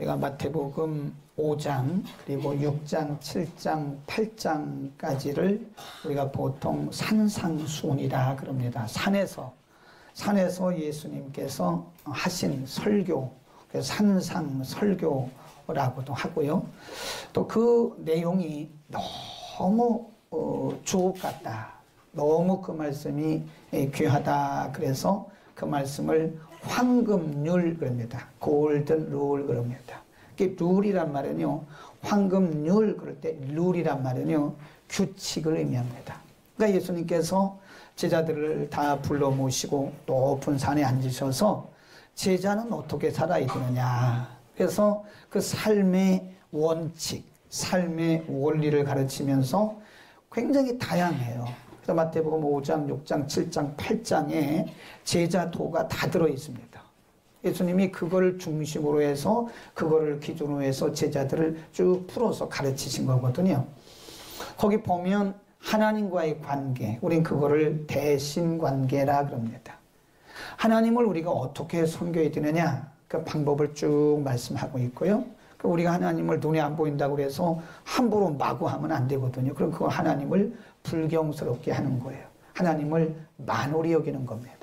우리가 마태복음 5장 그리고 6장, 7장, 8장까지를 우리가 보통 산상수훈이라 그럽니다. 산에서 예수님께서 하신 설교, 산상 설교라고도 하고요. 또 그 내용이 너무 주옥 같다. 너무 그 말씀이 귀하다. 그래서 그 말씀을 황금률 그럽니다. 골든 룰 그럽니다. 룰이란 말은요, 황금률 그럴 때 룰이란 말은요, 규칙을 의미합니다. 그러니까 예수님께서 제자들을 다 불러 모시고 높은 산에 앉으셔서 제자는 어떻게 살아야 되느냐. 그래서 그 삶의 원칙, 삶의 원리를 가르치면서 굉장히 다양해요. 그래서 마태복음 5장, 6장, 7장, 8장에 제자도가 다 들어 있습니다. 예수님이 그걸 중심으로 해서 그거를 기준으로 해서 제자들을 쭉 풀어서 가르치신 거거든요. 거기 보면 하나님과의 관계, 우린 그거를 대신관계라 그럽니다. 하나님을 우리가 어떻게 섬겨야 되느냐, 그 방법을 쭉 말씀하고 있고요. 우리가 하나님을 눈에 안 보인다고 해서 함부로 마구 하면 안 되거든요. 그럼 그거 하나님을 불경스럽게 하는 거예요. 하나님을 만홀히 여기는 겁니다.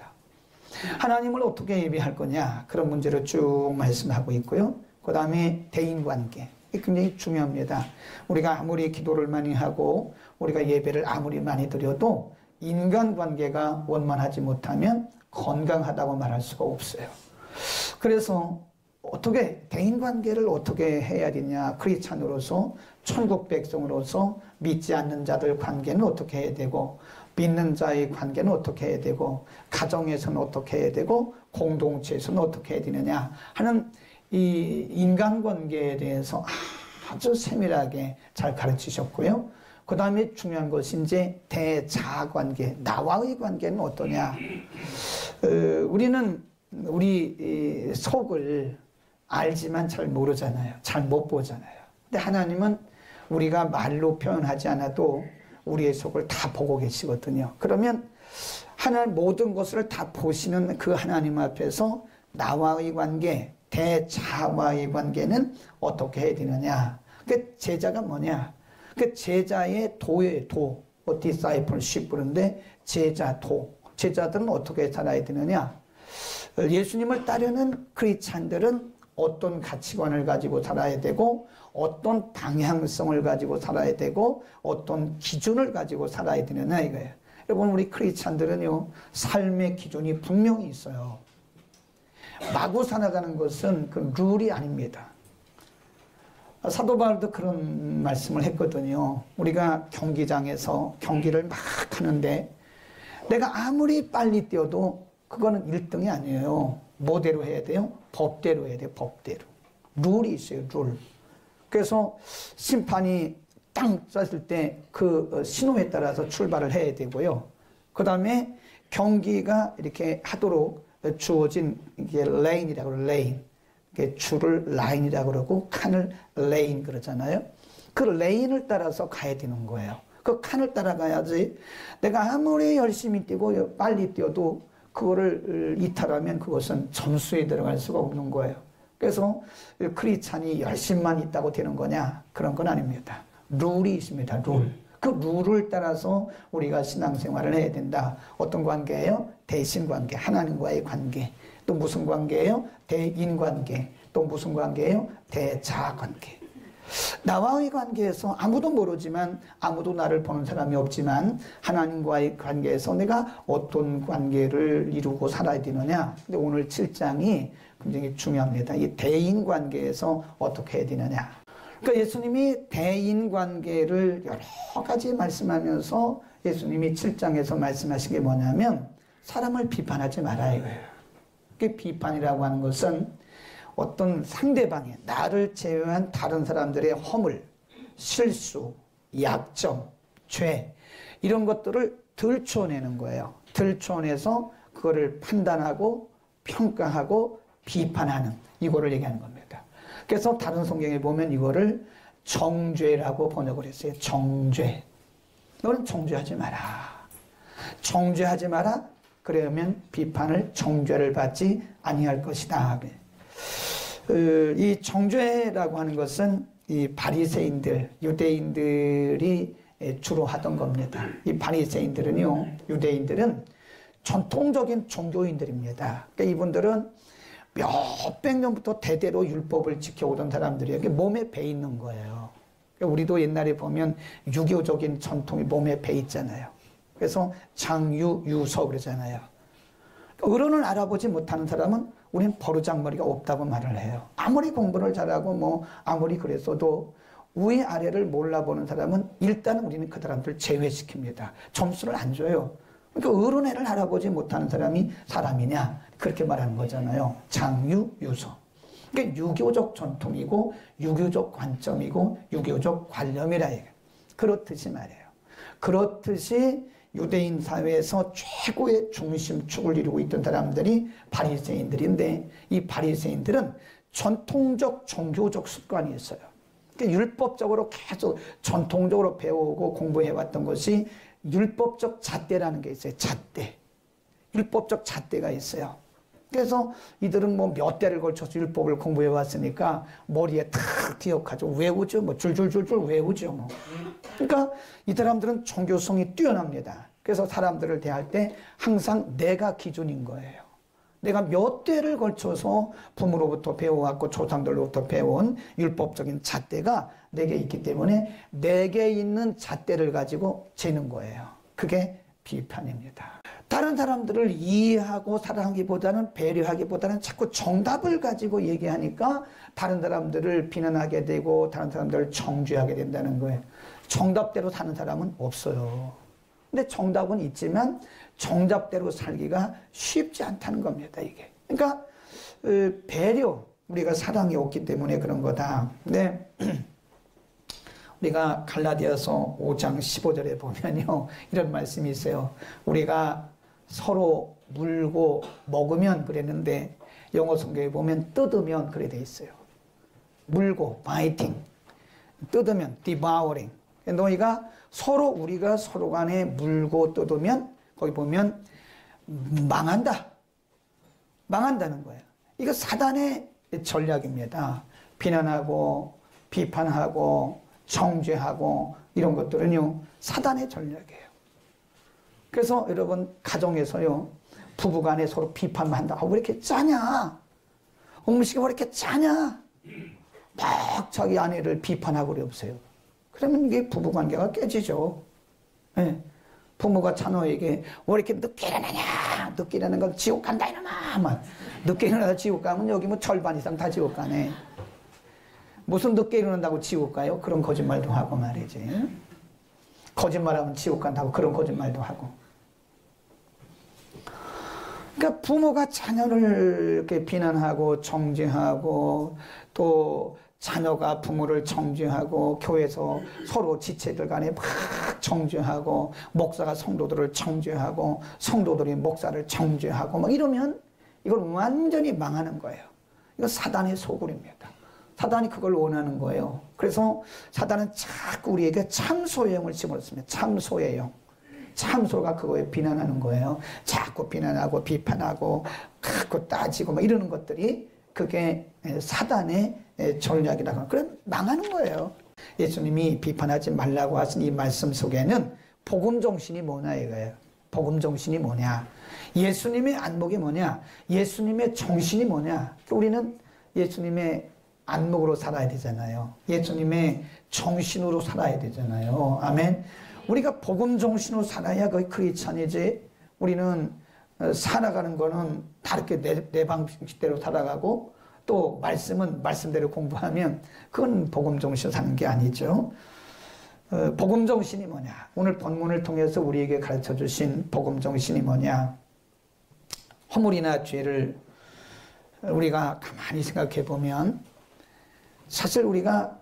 하나님을 어떻게 예배할 거냐, 그런 문제를 쭉 말씀하고 있고요. 그 다음에 대인관계, 이게 굉장히 중요합니다. 우리가 아무리 기도를 많이 하고 우리가 예배를 아무리 많이 드려도 인간관계가 원만하지 못하면 건강하다고 말할 수가 없어요. 그래서 어떻게 대인관계를 어떻게 해야 되냐, 크리스찬으로서 천국 백성으로서 믿지 않는 자들 관계는 어떻게 해야 되고, 믿는 자의 관계는 어떻게 해야 되고, 가정에서는 어떻게 해야 되고, 공동체에서는 어떻게 해야 되느냐 하는 이 인간관계에 대해서 아주 세밀하게 잘 가르치셨고요. 그 다음에 중요한 것이 이제 대자관계, 나와의 관계는 어떠냐. 우리는 우리 속을 알지만 잘 모르잖아요. 잘 못 보잖아요. 근데 하나님은 우리가 말로 표현하지 않아도 우리의 속을 다 보고 계시거든요. 그러면 하나님 모든 것을 다 보시는 그 하나님 앞에서 나와의 관계, 대자와의 관계는 어떻게 해야 되느냐. 그 제자가 뭐냐. 그 제자의 도예요. 도. discipleship 그런데 제자도. 제자들은 어떻게 살아야 되느냐. 예수님을 따르는 크리스찬들은 어떤 가치관을 가지고 살아야 되고, 어떤 방향성을 가지고 살아야 되고, 어떤 기준을 가지고 살아야 되느냐 이거예요. 여러분, 우리 크리스찬들은요, 삶의 기준이 분명히 있어요. 마구 살아가는 것은 그 룰이 아닙니다. 사도 바울도 그런 말씀을 했거든요. 우리가 경기장에서 경기를 막 하는데 내가 아무리 빨리 뛰어도 그거는 1등이 아니에요. 뭐대로 해야 돼요? 법대로 해야 돼요. 법대로. 룰이 있어요. 룰. 그래서 심판이 땅 쐈을 때 그 신호에 따라서 출발을 해야 되고요. 그 다음에 경기가 이렇게 하도록 주어진 이게 레인이라고 그래요. 레인. 줄을 라인이라고 그러고 칸을 레인 그러잖아요. 그 레인을 따라서 가야 되는 거예요. 그 칸을 따라가야지 내가 아무리 열심히 뛰고 빨리 뛰어도 그거를 이탈하면 그것은 점수에 들어갈 수가 없는 거예요. 그래서 크리스찬이 열심만 있다고 되는 거냐? 그런 건 아닙니다. 룰이 있습니다. 룰. 그 룰을 따라서 우리가 신앙생활을 해야 된다. 어떤 관계예요? 대신관계, 하나님과의 관계. 또 무슨 관계예요? 대인관계. 또 무슨 관계예요? 대자관계. 나와의 관계에서 아무도 모르지만, 아무도 나를 보는 사람이 없지만 하나님과의 관계에서 내가 어떤 관계를 이루고 살아야 되느냐. 근데 오늘 7장이 굉장히 중요합니다. 이 대인관계에서 어떻게 해야 되느냐. 그러니까 예수님이 대인관계를 여러 가지 말씀하면서 예수님이 7장에서 말씀하신 게 뭐냐면 사람을 비판하지 말아야 해요. 그 비판이라고 하는 것은 어떤 상대방의, 나를 제외한 다른 사람들의 허물, 실수, 약점, 죄 이런 것들을 들춰내는 거예요. 들춰내서 그거를 판단하고 평가하고 비판하는, 이거를 얘기하는 겁니다. 그래서 다른 성경에 보면 이거를 정죄라고 번역을 했어요. 정죄. 너는 정죄하지 마라. 정죄하지 마라. 그러면 비판을, 정죄를 받지 아니할 것이다. 이 정죄라고 하는 것은 이 바리새인들, 유대인들이 주로 하던 겁니다. 이 바리새인들은요, 유대인들은 전통적인 종교인들입니다. 그러니까 이분들은 몇백 년부터 대대로 율법을 지켜오던 사람들이에요. 이게 몸에 배 있는 거예요. 그러니까 우리도 옛날에 보면 유교적인 전통이 몸에 배 있잖아요. 그래서 장유, 유서 그러잖아요. 어른을 알아보지 못하는 사람은 우리는 버르장머리가 없다고 말을 해요. 아무리 공부를 잘하고 뭐 아무리 그랬어도 위 아래를 몰라보는 사람은 일단 우리는 그 사람들 제외시킵니다. 점수를 안 줘요. 그러니까 어른애를 알아보지 못하는 사람이 사람이냐 그렇게 말하는 거잖아요. 장유, 유서. 그러니까 유교적 전통이고 유교적 관점이고 유교적 관념이라 해요. 그렇듯이 말이에요. 그렇듯이 유대인 사회에서 최고의 중심축을 이루고 있던 사람들이 바리새인들인데 이 바리새인들은 전통적 종교적 습관이 있어요. 그러니까 율법적으로 계속 전통적으로 배우고 공부해왔던 것이 율법적 잣대라는 게 있어요. 잣대. 율법적 잣대가 있어요. 그래서 이들은 뭐 몇 대를 걸쳐서 율법을 공부해 왔으니까 머리에 탁 기억하죠. 외우죠. 뭐 줄줄줄줄 외우죠. 뭐. 그러니까 이 사람들은 종교성이 뛰어납니다. 그래서 사람들을 대할 때 항상 내가 기준인 거예요. 내가 몇 대를 걸쳐서 부모로부터 배워왔고 조상들로부터 배워온 율법적인 잣대가 내게 있기 때문에 내게 있는 잣대를 가지고 재는 거예요. 그게 비판입니다. 다른 사람들을 이해하고 사랑하기보다는 배려하기보다는 자꾸 정답을 가지고 얘기하니까 다른 사람들을 비난하게 되고 다른 사람들을 정죄하게 된다는 거예요. 정답대로 사는 사람은 없어요. 근데 정답은 있지만 정답대로 살기가 쉽지 않다는 겁니다, 이게. 그러니까 배려, 우리가 사랑이 없기 때문에 그런 거다. 근데 우리가 갈라디아서 5장 15절에 보면요, 이런 말씀이 있어요. 우리가 서로 물고 먹으면 그랬는데 영어 성경에 보면 뜯으면 그래 돼 있어요. 물고, biting. 뜯으면, devouring. 너희가 서로 우리가 서로 간에 물고 뜯으면 거기 보면 망한다. 망한다는 거예요. 이거 사단의 전략입니다. 비난하고 비판하고 정죄하고 이런 것들은요, 사단의 전략이에요. 그래서 여러분 가정에서요, 부부간에 서로 비판만 한다. 왜 이렇게 짜냐? 음식이 왜 이렇게 짜냐? 막 자기 아내를 비판하고 그러세요. 그러면 이게 부부관계가 깨지죠. 네. 부모가 자녀에게 왜 이렇게 늦게 일어나냐? 늦게 일어나는 건 지옥 간다 이놈아. 막 늦게 일어나서 지옥 가면 여기 뭐 절반 이상 다 지옥 가네. 무슨 늦게 일어난다고 지옥 가요? 그런 거짓말도 하고 말이지. 거짓말하면 지옥 간다고 그런 거짓말도 하고. 그러니까 부모가 자녀를 이렇게 비난하고 정죄하고 또 자녀가 부모를 정죄하고 교회에서 서로 지체들 간에 막 정죄하고 목사가 성도들을 정죄하고 성도들이 목사를 정죄하고 막 이러면 이건 완전히 망하는 거예요. 이건 사단의 소굴입니다. 사단이 그걸 원하는 거예요. 그래서 사단은 자꾸 우리에게 참소형을 집어넣습니다. 참소형. 참소가 그거에 비난하는 거예요. 자꾸 비난하고 비판하고 자꾸 따지고 막 이러는 것들이 그게 사단의 전략이라고 하는, 그럼 망하는 거예요. 예수님이 비판하지 말라고 하신 이 말씀 속에는 복음 정신이 뭐냐 이거예요. 복음 정신이 뭐냐? 예수님의 안목이 뭐냐? 예수님의 정신이 뭐냐? 우리는 예수님의 안목으로 살아야 되잖아요. 예수님의 정신으로 살아야 되잖아요. 아멘. 우리가 복음 정신으로 살아야 거의 크리스찬이지. 우리는 살아가는 거는 다 이렇게 내 방식대로 살아가고 또 말씀은 말씀대로 공부하면 그건 복음 정신으로 사는 게 아니죠. 복음 정신이 뭐냐? 오늘 본문을 통해서 우리에게 가르쳐 주신 복음 정신이 뭐냐? 허물이나 죄를 우리가 가만히 생각해 보면 사실 우리가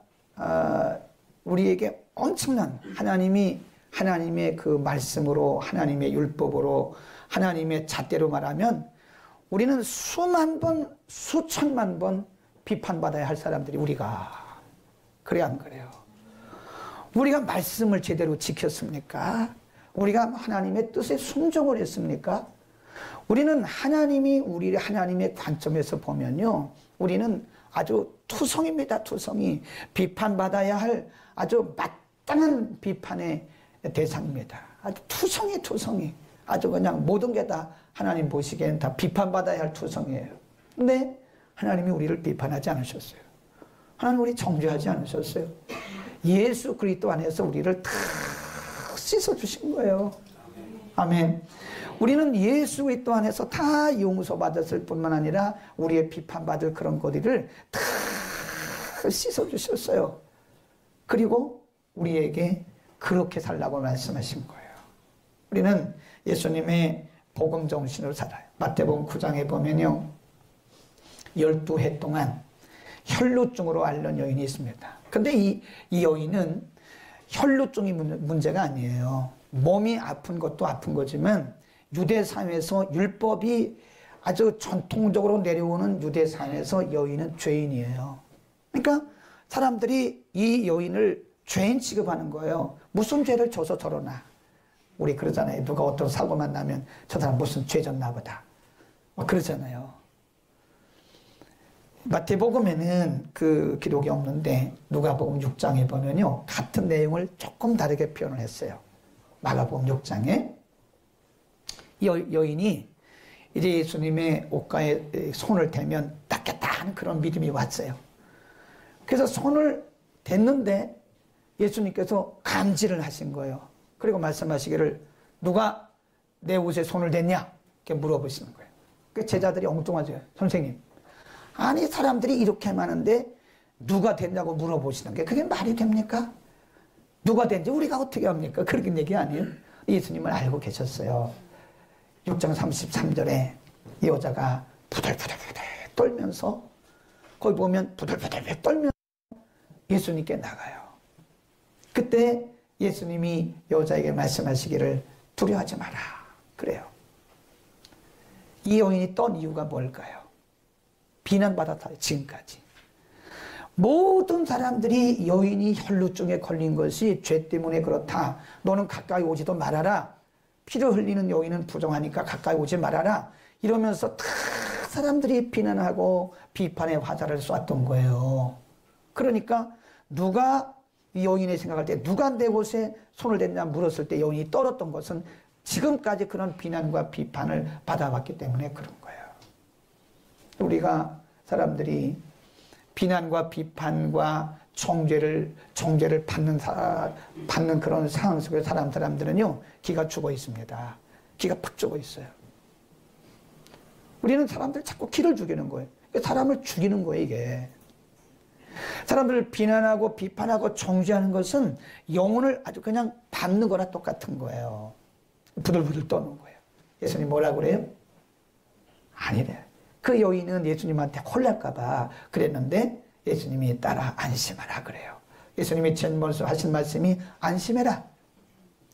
우리에게 엄청난 하나님의 그 말씀으로 하나님의 율법으로 하나님의 잣대로 말하면 우리는 수만 번 수천만 번 비판받아야 할 사람들이 우리가 그래야 안 그래요? 우리가 말씀을 제대로 지켰습니까? 우리가 하나님의 뜻에 순종을 했습니까? 우리는 하나님이 우리 하나님의 관점에서 보면요, 우리는 아주 투성입니다. 투성이. 비판받아야 할 아주 마땅한 비판의 대상입니다. 아주 투성이. 아주 그냥 모든 게 다 하나님 보시기에는 다 비판받아야 할 투성이에요. 근데 하나님이 우리를 비판하지 않으셨어요. 하나님 우리 정죄하지 않으셨어요. 예수 그리스도 안에서 우리를 다 씻어주신 거예요. 아멘. 우리는 예수 그리스도 안에서 다 용서받았을 뿐만 아니라 우리의 비판받을 그런 것들을 다 씻어주셨어요. 그리고 우리에게 그렇게 살라고 말씀하신 거예요. 우리는 예수님의 복음 정신으로 살아요. 마태복음 9장에 보면요, 12해 동안 혈루증으로 앓는 여인이 있습니다. 근데 이 여인은 혈루증이 문제가 아니에요. 몸이 아픈 것도 아픈 거지만 유대 사회에서 율법이 아주 전통적으로 내려오는 유대 사회에서 여인은 죄인이에요. 그러니까 사람들이 이 여인을 죄인 취급하는 거예요. 무슨 죄를 져서 저러나. 우리 그러잖아요. 누가 어떤 사고만 나면 저 사람 무슨 죄 졌나 보다. 그러잖아요. 마태복음에는 그 기록이 없는데 누가복음 6장에 보면요, 같은 내용을 조금 다르게 표현을 했어요. 마가복음 6장에 여인이 이제 예수님의 옷가에 손을 대면 낫겠다 하는 그런 믿음이 왔어요. 그래서 손을 댔는데 예수님께서 감지를 하신 거예요. 그리고 말씀하시기를 누가 내 옷에 손을 댔냐? 이렇게 물어보시는 거예요. 그 제자들이 엉뚱하죠. 선생님, 아니 사람들이 이렇게 많은데 누가 됐냐고 물어보시는 게 그게 말이 됩니까? 누가 된지 우리가 어떻게 합니까? 그런 얘기 아니에요. 예수님을 알고 계셨어요. 6장 33절에 이 여자가 부들부들부들 떨면서, 거기 보면 부들부들 떨면서 예수님께 나가요. 그때 예수님이 여자에게 말씀하시기를 두려워하지 마라 그래요. 이 여인이 떤 이유가 뭘까요? 비난받았다. 지금까지 모든 사람들이 여인이 혈루증에 걸린 것이 죄 때문에 그렇다, 너는 가까이 오지도 말아라, 피를 흘리는 여인은 부정하니까 가까이 오지 말아라, 이러면서 다 사람들이 비난하고 비판의 화살을 쐈던 거예요. 그러니까 누가 이 여인이 생각할 때 누가 내 옷에 손을 댔냐 물었을 때 여인이 떨었던 것은 지금까지 그런 비난과 비판을 받아왔기 때문에 그런 거예요. 우리가 사람들이 비난과 비판과 정죄를 받는 그런 상황 속에 사람들은요, 기가 죽어 있습니다. 기가 팍 죽어 있어요. 우리는 사람들 자꾸 기를 죽이는 거예요. 사람을 죽이는 거예요, 이게. 사람들을 비난하고 비판하고 정죄하는 것은 영혼을 아주 그냥 밟는 거나 똑같은 거예요. 부들부들 떠는 거예요. 예수님 뭐라고 그래요? 아니래. 그 여인은 예수님한테 혼날까봐 그랬는데 예수님이 따라 안심하라 그래요. 예수님이 전번서 하신 말씀이 안심해라,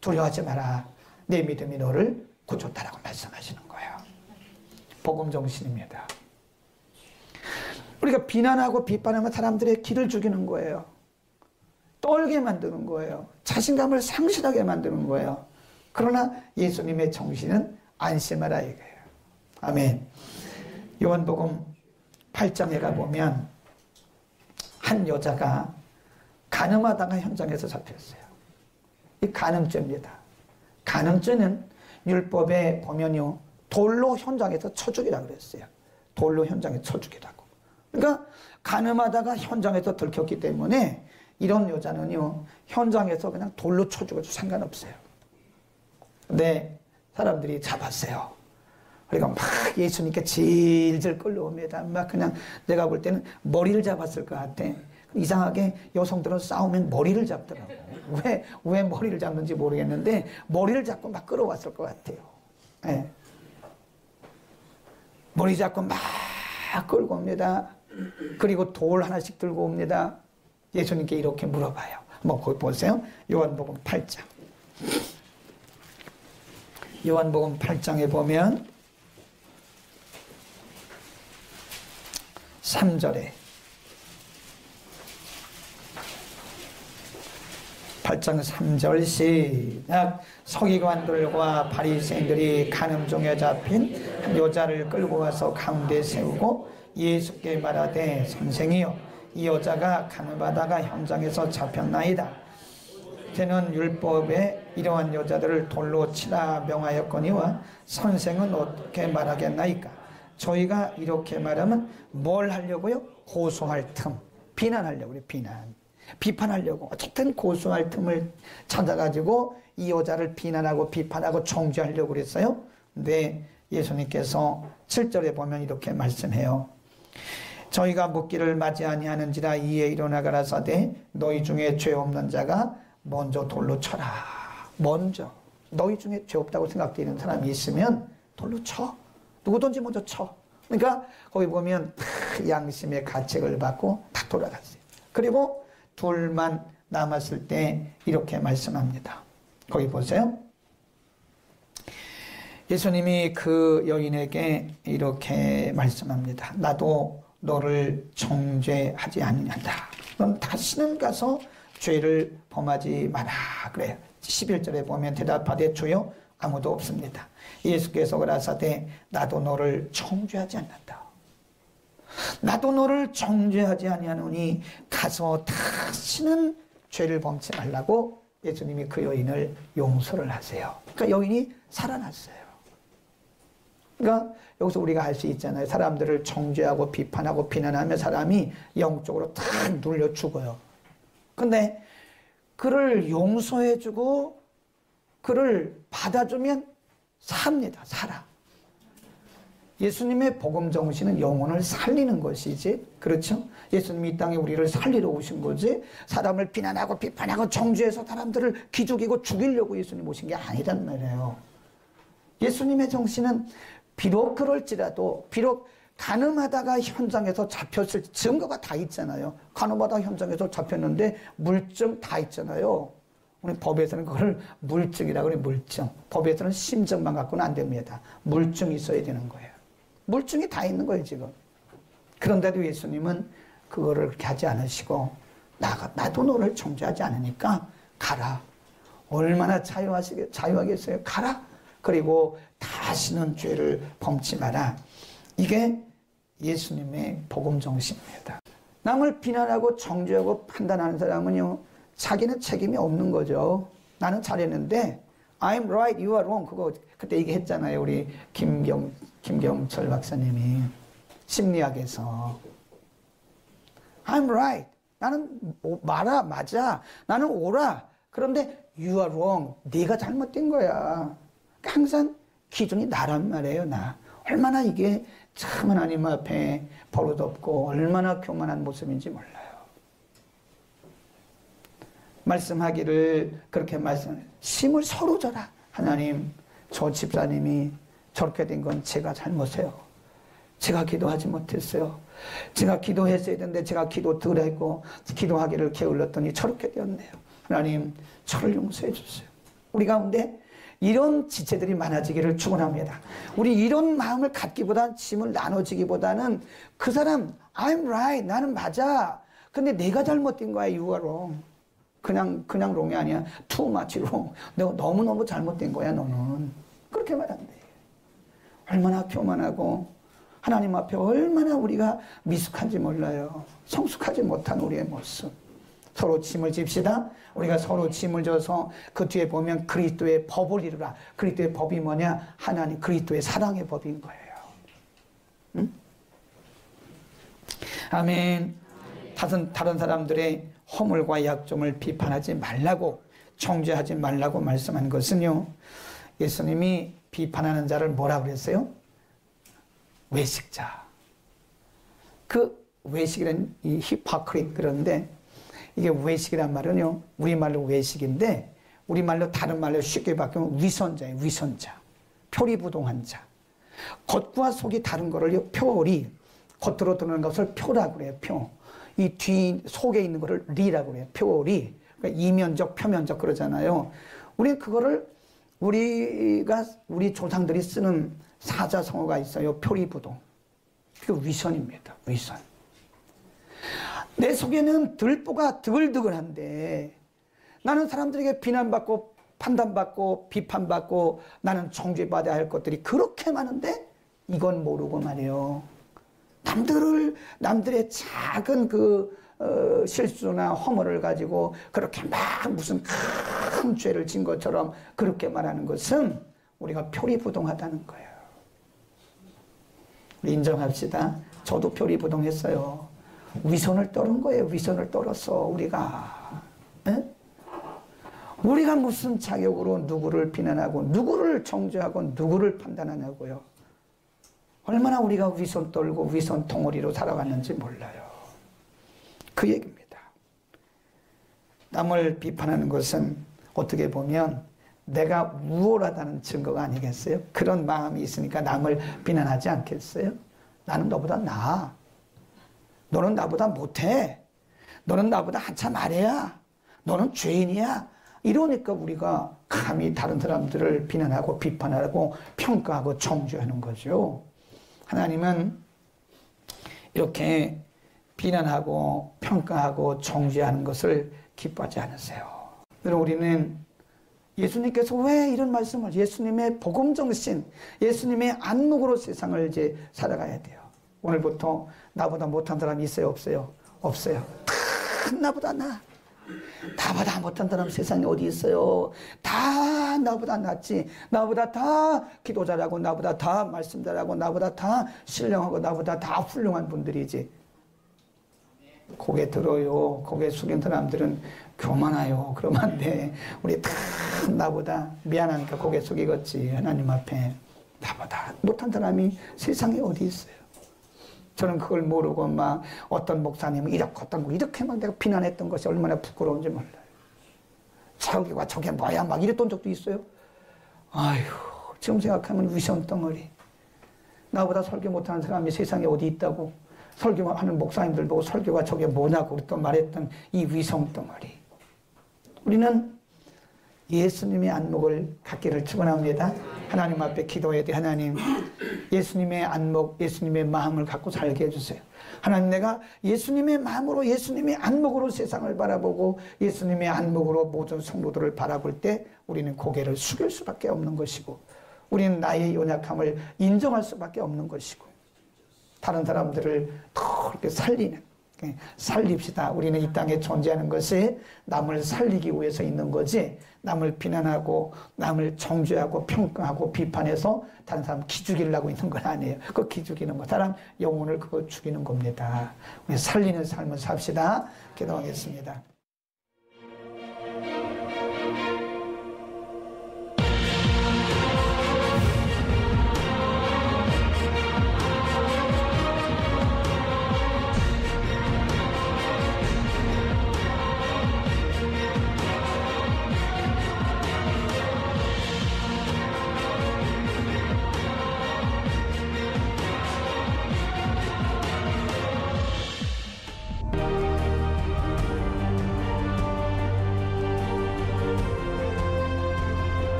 두려워하지 마라, 내 믿음이 너를 고쳤다라고 말씀하시는 거예요. 복음 정신입니다. 우리가 비난하고 비판하면 사람들의 기를 죽이는 거예요. 떨게 만드는 거예요. 자신감을 상실하게 만드는 거예요. 그러나 예수님의 정신은 안심하라 이거예요. 아멘. 요한복음 8장에 가보면 한 여자가 간음하다가 현장에서 잡혔어요. 이 간음죄입니다. 간음죄는 율법에 보면요, 돌로 현장에서 쳐 죽이라고 그랬어요. 돌로 현장에 쳐 죽이라고. 그러니까 간음하다가 현장에서 들켰기 때문에 이런 여자는요, 현장에서 그냥 돌로 쳐 죽어도 상관없어요. 근데 사람들이 잡았어요. 그러니까 막 예수님께 질질 끌려옵니다. 막 그냥 내가 볼 때는 머리를 잡았을 것 같아. 이상하게 여성들은 싸우면 머리를 잡더라고. 왜 머리를 잡는지 모르겠는데 머리를 잡고 막 끌어왔을 것 같아요. 네. 머리 잡고 막 끌고 옵니다. 그리고 돌 하나씩 들고 옵니다. 예수님께 이렇게 물어봐요. 한번 거기 보세요. 요한복음 8장. 요한복음 8장에 보면 3절에 8장 3절 시작. 서기관들과 바리새인들이 간음종에 잡힌 한 여자를 끌고 가서 가운데 세우고 예수께 말하되 선생이여 이 여자가 간음하다가 현장에서 잡혔나이다. 저는 율법에 이러한 여자들을 돌로 치라 명하였거니와 선생은 어떻게 말하겠나이까? 저희가 이렇게 말하면 뭘 하려고요? 고소할 틈, 비난하려고 그래. 비판하려고 어쨌든 고소할 틈을 찾아가지고 이 여자를 비난하고 비판하고 정죄하려고 그랬어요. 근데 예수님께서 7절에 보면 이렇게 말씀해요. 저희가 묻기를 맞이 아니하는지라 이에 일어나 가라사대 너희 중에 죄 없는 자가 먼저 돌로 쳐라. 먼저 너희 중에 죄 없다고 생각되는 사람이 있으면 돌로 쳐. 누구든지 먼저 쳐. 그러니까 거기 보면 양심의 가책을 받고 다 돌아갔어요. 그리고 둘만 남았을 때 이렇게 말씀합니다. 거기 보세요. 예수님이 그 여인에게 이렇게 말씀합니다. 나도 너를 정죄하지 않는다. 넌 다시는 가서 죄를 범하지 마라. 그래요. 11절에 보면 대답하되 주여 아무도 없습니다. 예수께서 가라사대 나도 너를 정죄하지 않는다. 나도 너를 정죄하지 아니하노니 가서 다시는 죄를 범치 말라고 예수님이 그 여인을 용서를 하세요. 그러니까 여인이 살아났어요. 그러니까 여기서 우리가 할 수 있잖아요. 사람들을 정죄하고 비판하고 비난하면 사람이 영적으로 다 눌려 죽어요. 근데 그를 용서해주고 그를 받아주면 삽니다. 살아. 예수님의 복음 정신은 영혼을 살리는 것이지, 그렇죠? 예수님이 이 땅에 우리를 살리러 오신 거지, 사람을 비난하고 비판하고 정죄해서 사람들을 기죽이고 죽이려고 예수님 오신 게 아니란 말이에요. 예수님의 정신은 비록 그럴지라도, 비록 간음하다가 현장에서 잡혔을 증거가 다 있잖아요. 간음하다가 현장에서 잡혔는데 물증 다 있잖아요. 우리 법에서는 그걸 물증이라고 그래요. 물증. 법에서는 심증만 갖고는 안 됩니다. 물증이 있어야 되는 거예요. 물증이 다 있는 거예요, 지금. 그런데도 예수님은 그거를 그렇게 하지 않으시고, 나도 너를 정죄하지 않으니까 가라. 얼마나 자유하겠어요? 가라. 그리고 다시는 죄를 범치 마라. 이게 예수님의 복음 정신입니다. 남을 비난하고 정죄하고 판단하는 사람은요, 자기는 책임이 없는 거죠. 나는 잘했는데 I'm right, you are wrong. 그거 그때 얘기했잖아요. 우리 김경철 박사님이 심리학에서 I'm right. 나는 맞아. 나는 옳아. 그런데 you are wrong. 네가 잘못된 거야. 항상 기준이 나란 말이에요. 나. 얼마나 이게 참 하나님 앞에 버릇없고 얼마나 교만한 모습인지 몰라요. 말씀하기를 그렇게 심을 서로 져라. 하나님, 저 집사님이 저렇게 된 건 제가 잘못해요. 제가 기도하지 못했어요. 제가 기도했어야 되는데 제가 기도 덜 했고 기도하기를 게을렀더니 저렇게 되었네요. 하나님, 저를 용서해 주세요. 우리 가운데 이런 지체들이 많아지기를 축원합니다. 우리 이런 마음을 갖기보다는 짐을 나눠지기보다는 그 사람 I'm right, 나는 맞아. 근데 내가 잘못된 거야. You are wrong. 그냥 wrong이 아니야. Too much wrong. 내가 너무너무 잘못된 거야, 너는. 그렇게 말한대. 얼마나 교만하고 하나님 앞에 얼마나 우리가 미숙한지 몰라요. 성숙하지 못한 우리의 모습. 서로 짐을 집시다. 우리가 서로 짐을 져서 그 뒤에 보면 그리스도의 법을 이루라. 그리스도의 법이 뭐냐? 하나님 그리스도의 사랑의 법인 거예요. 응? 아멘. 다른 사람들의 허물과 약점을 비판하지 말라고, 정죄하지 말라고 말씀한 것은요, 예수님이 비판하는 자를 뭐라 그랬어요? 외식자. 그 외식이란 이 히포크리트, 그런데 이게 외식이란 말은요, 우리말로 외식인데 우리말로 다른 말로 쉽게 바꾸면 위선자예요. 위선자. 표리부동한 자. 겉과 속이 다른 거를요, 표리. 겉으로 드러나는 것을 표라고 그래요. 표. 이 뒤 속에 있는 거를 리라고 그래요. 표리. 그러니까 이면적, 표면적 그러잖아요. 우리 그거를 우리 조상들이 쓰는 사자성어가 있어요. 표리부동. 그 위선입니다. 위선. 내 속에는 들보가 드글드글한데 나는 사람들에게 비난받고 판단받고 비판받고 나는 정죄받아야 할 것들이 그렇게 많은데 이건 모르고 말이에요. 남들의 작은 실수나 허물을 가지고 그렇게 막 무슨 큰 죄를 진 것처럼 그렇게 말하는 것은 우리가 표리부동하다는 거예요. 우리 인정합시다. 저도 표리부동했어요. 위선을 떨은 거예요. 위선을 떨었어 우리가. 에? 우리가 무슨 자격으로 누구를 비난하고 누구를 정죄하고 누구를 판단하냐고요. 얼마나 우리가 위선 떨고 위선 덩어리로 살아왔는지 몰라요. 그 얘기입니다. 남을 비판하는 것은 어떻게 보면 내가 우월하다는 증거가 아니겠어요? 그런 마음이 있으니까 남을 비난하지 않겠어요? 나는 너보다 나아. 너는 나보다 못해. 너는 나보다 한참 아래야. 너는 죄인이야. 이러니까 우리가 감히 다른 사람들을 비난하고 비판하고 평가하고 정죄하는 거죠. 하나님은 이렇게 비난하고 평가하고 정죄하는 것을 기뻐하지 않으세요. 우리는 예수님께서 왜 이런 말씀을, 예수님의 복음정신, 예수님의 안목으로 세상을 이제 살아가야 돼요. 오늘부터 나보다 못한 사람이 있어요? 없어요? 없어요. 다 나보다 나보다 못한 사람 세상에 어디 있어요? 다 나보다 낫지. 나보다 다 기도 잘하고 나보다 다 말씀 잘하고 나보다 다 신령하고 나보다 다 훌륭한 분들이지. 고개 들어요. 고개 숙인 사람들은 교만해요. 그러면 안 돼. 우리 다 나보다 미안하니까 고개 숙이겠지. 하나님 앞에. 나보다 못한 사람이 세상에 어디 있어요? 저는 그걸 모르고 막 어떤 목사님은 이렇게 막 내가 비난했던 것이 얼마나 부끄러운지 몰라요. 저기와 저게 뭐야 막 이랬던 적도 있어요. 아휴, 지금 생각하면 위선 덩어리. 나보다 설교 못하는 사람이 세상에 어디 있다고 설교하는 목사님들 보고 설교가 저게 뭐냐고 또 말했던 이 위선 덩어리. 우리는 예수님의 안목을 갖기를 축원합니다. 하나님 앞에 기도해야 돼. 하나님, 예수님의 안목, 예수님의 마음을 갖고 살게 해주세요. 하나님, 내가 예수님의 마음으로, 예수님의 안목으로 세상을 바라보고 예수님의 안목으로 모든 성도들을 바라볼 때 우리는 고개를 숙일 수밖에 없는 것이고, 우리는 나의 연약함을 인정할 수밖에 없는 것이고, 다른 사람들을 더 이렇게 살립시다. 우리는 이 땅에 존재하는 것이 남을 살리기 위해서 있는 거지, 남을 비난하고 남을 정죄하고 평가하고 비판해서 다른 사람 기죽이려고 있는 건 아니에요. 그거 기죽이는 거, 사람 영혼을 그거 죽이는 겁니다. 우리 살리는 삶을 삽시다. 기도하겠습니다.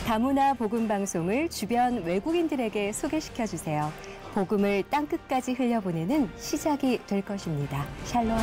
다문화 복음 방송을 주변 외국인들에게 소개시켜 주세요. 복음을 땅끝까지 흘려보내는 시작이 될 것입니다. 샬롬.